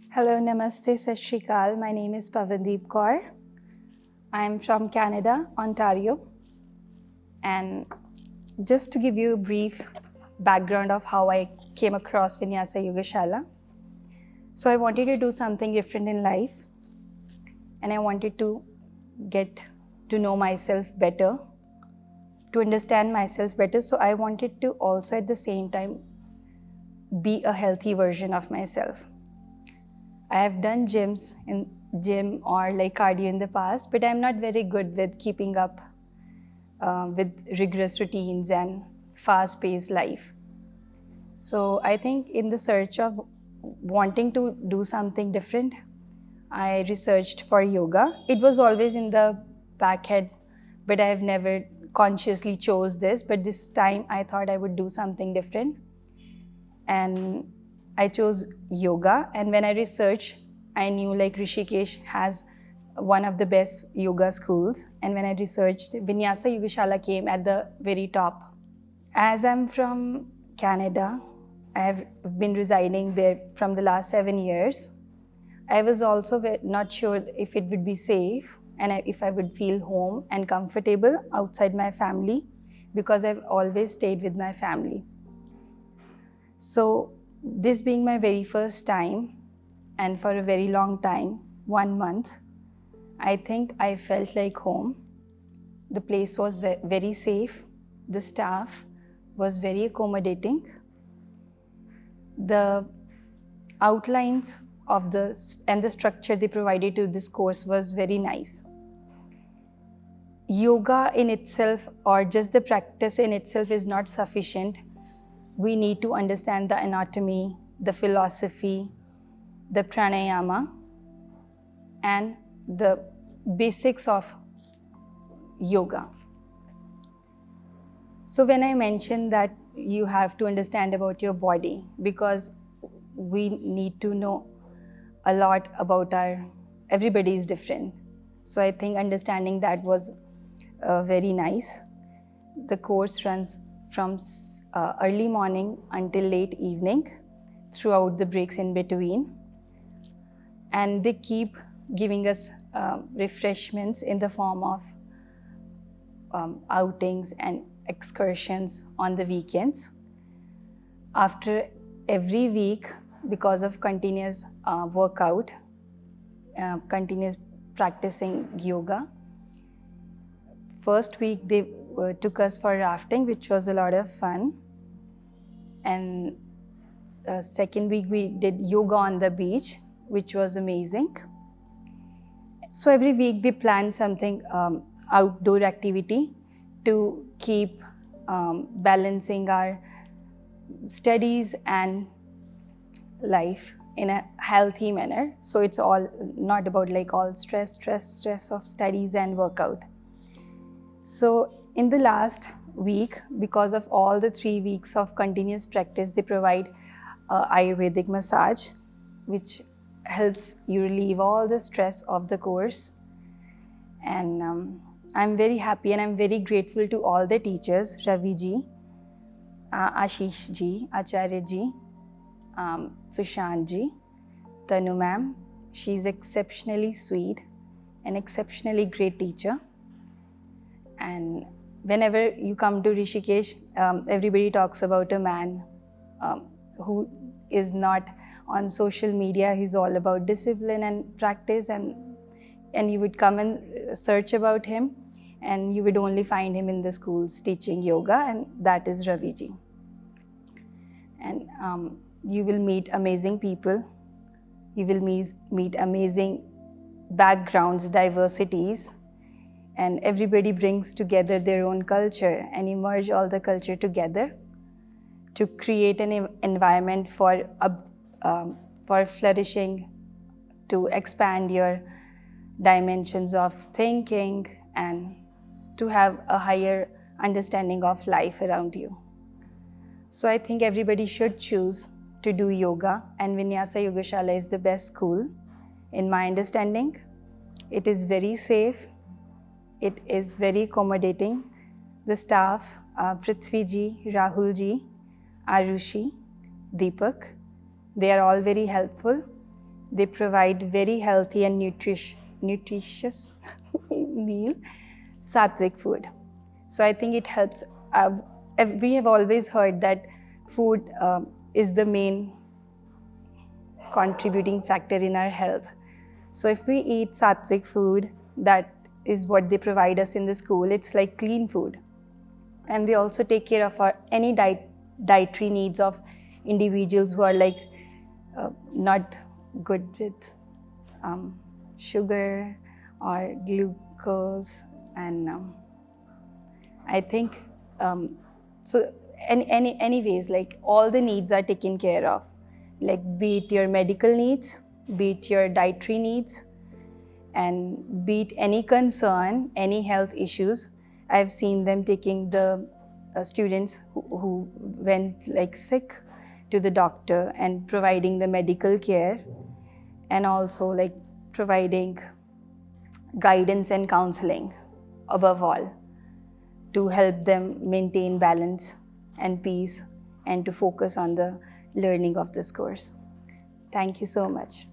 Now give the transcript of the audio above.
Hello, Namaste, 𝗪𝗏𝗀𝗃𝗏. My name is 𝗫𝗏𝗀𝗶𝗵. I'm from Canada, Ontario. And just to give you a brief background of how I came across Vinyasa Yogashala. So I wanted to do something different in life. And I wanted to get to know myself better, to understand myself better. So I wanted to also at the same time be a healthy version of myself. I have done gym or like cardio in the past, but I'm not very good with keeping up with rigorous routines and fast-paced life. So I think in the search of wanting to do something different, I researched for yoga. It was always in the back head, but I've never consciously chose this. But this time I thought I would do something different. And I chose yoga, and when I researched, I knew like Rishikesh has one of the best yoga schools, and when I researched, Vinyasa Yogashala came at the very top. As I'm from Canada, I have been residing there from the last 7 years. I was also not sure if it would be safe and if I would feel home and comfortable outside my family, because I've always stayed with my family. So this being my very first time, and for a very long time, 1 month, I think I felt like home. The place was very safe. The staff was very accommodating. The outlines of the structure they provided to this course was very nice. Yoga in itself, or just the practice in itself, is not sufficient. We need to understand the anatomy, the philosophy, the pranayama, and the basics of yoga. So when I mentioned that you have to understand about your body, because we need to know a lot about everybody is different. So I think understanding that was very nice. The course runs from early morning until late evening, throughout the breaks in between. And they keep giving us refreshments in the form of outings and excursions on the weekends. After every week, because of continuous workout, continuous practicing yoga, first week they took us for rafting, which was a lot of fun. And second week we did yoga on the beach, which was amazing. So every week they plan something outdoor activity to keep balancing our studies and life in a healthy manner. So it's all not about like all stress of studies and workout. So in the last week, because of all the 3 weeks of continuous practice, they provide Ayurvedic massage, which helps you relieve all the stress of the course. And I'm very happy and I'm very grateful to all the teachers, Ravi ji, Ashish ji, Acharya ji, Sushant ji, Tanu ma'am. She's exceptionally sweet, an exceptionally great teacher. And whenever you come to Rishikesh, everybody talks about a man who is not on social media. He's all about discipline and practice, and you would come and search about him, and you would only find him in the schools teaching yoga, and that is Ravi ji. And you will meet amazing people. You will meet amazing backgrounds, diversities, and everybody brings together their own culture and you merge all the culture together to create an environment for flourishing, to expand your dimensions of thinking and to have a higher understanding of life around you. So I think everybody should choose to do yoga, and Vinyasa Yogashala is the best school in my understanding. It is very safe. It is very accommodating. The staff, Prithvi ji, Rahul ji, Arushi, Deepak, they are all very helpful. they provide very healthy and nutritious meal, sattvic food. So I think it helps. We have always heard that food is the main contributing factor in our health. So if we eat sattvic food, that is what they provide us in the school. It's like clean food. And they also take care of any dietary needs of individuals who are like not good with sugar or glucose, and I think so. Anyways, like all the needs are taken care of, like be it your medical needs, be it your dietary needs, and be it any concern, any health issues. I've seen them taking the students who went like sick to the doctor and providing the medical care, and also like providing guidance and counseling above all to help them maintain balance and peace and to focus on the learning of this course. Thank you so much.